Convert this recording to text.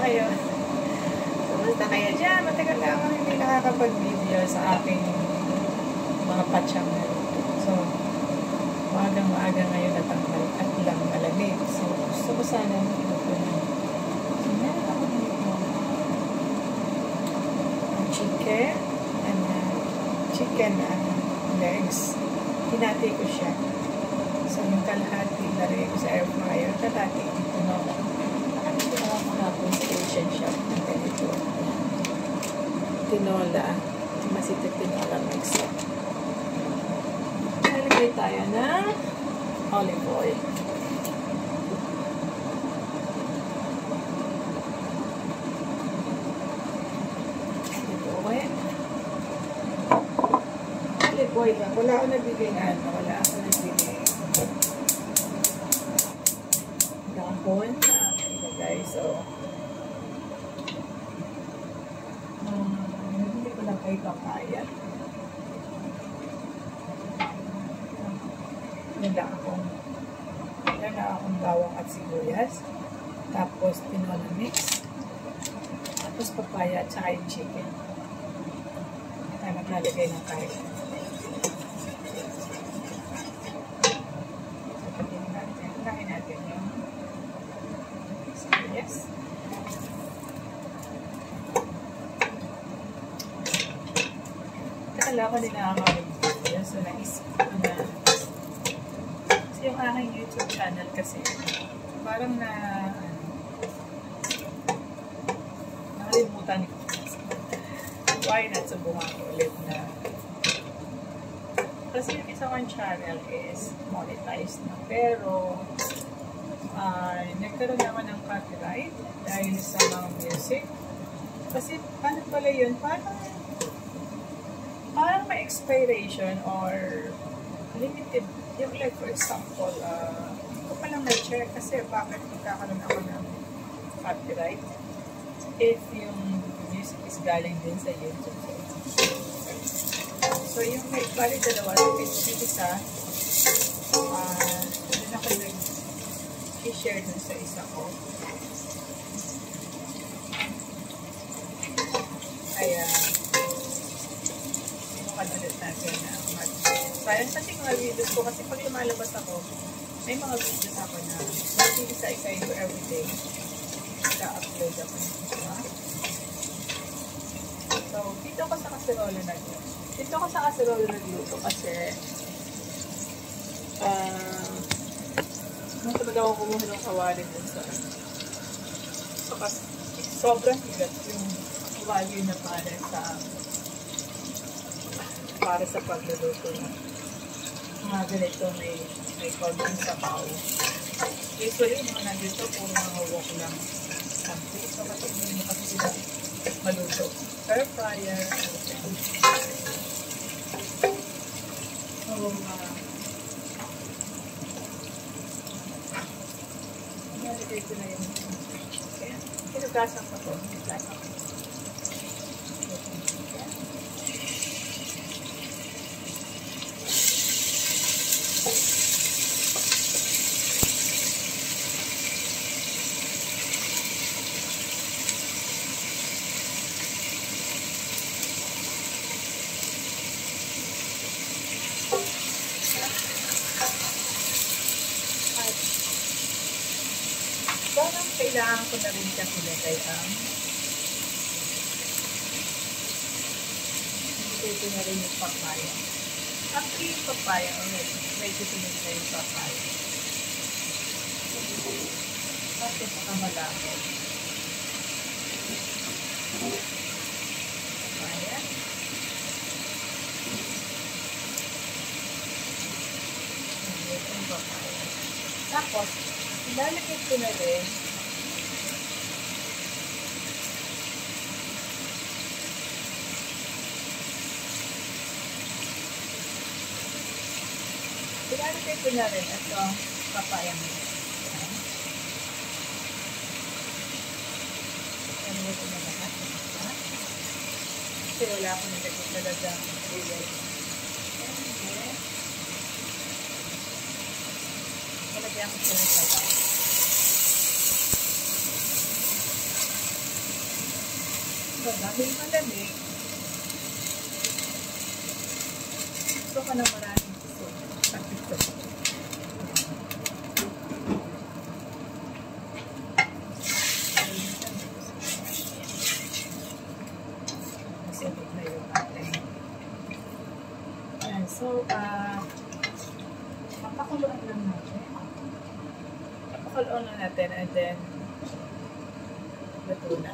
kayo? Kumusta kayo dyan? Matagal na ako hindi nakakapag-video sa aking mga patsyang na luto. So, maagang-maaga ngayon at lang malamig. So, gusto ko sana iluto na. So, meron ako dito ang chicken and chicken legs. Hinati ko siya. So, yung kalahati nalagay ko sa air fryer. Kalahati dito na. Nakakita ako kahapon sa Asian shop ng ganito. Tinola. Masitig tinola mix. Nalagay tayo ng olive oil. Olive oil lang. Wala ako nagbigay na ano. Wala ako nagbigay. Dahon na ilagay. So, hindi ko lang kayo papaya. Nila akong bawang at sibuyas. Tapos, tinola mix. Tapos, papaya at saka yung chicken. Tayo maglalagay ng kain. Kain natin yung sibuyas. Akala ko din nakakawin video. So, naisip ko na yung aking YouTube channel kasi parang nakalimutan ko. Why not subukan ko ulit na kasi yung isa kong channel is monetized na pero nagkaroon naman ng copyright dahil sa mga music kasi paano pala yun? Parang may expiration or limited. Yung like for example, hindi ko palang na-check kasi bakit magkakaroon ako ng copyright if yung music is galing din sa YouTube. So yung may bali dalawa, yung isa, doon ako nag-share dun sa isa ko. Kaya, sinukan ulit natin na parang pati mga videos ko kasi pag lumalabas ako, may mga videos ako na isa-isa ko everyday. Naka-upload ako ng isa. So, dito ko sa kaserola nagluto. Dito ko sa kaserola nagluto kasi natamad ako kumuha ng kawali dun sa so, kasi sobrang higat yung value na para sa pagluluto na mga ganito may konting sabaw. Usually, mga nandito, puro mga wok lang. Something. So, kasi hindi mo kasi sila maluto. Air fryer. So, nalagay ko na yung chicken. Pinugasan ko ito. Pinugasan ko. Parang kailangan ko na rin siya ilagay ilagay ko na rin yung papaya. After yung papaya, medyo pinagay yung papaya. Tapos nakamalaki. Papaya. Yung papaya. Tapos, ilalagay ko na rin ito papaya mo. Ilalagay ko na lahat. Kasi wala akong nilagay talaga ilay. Nilagyan ko sa sabaw. So, dahil malamig, gusto ko na maraming gusto. At ito. Masunod na yung atin. Ayan, so, papakuluan lang natin. Papakuluan lang natin and then luto na.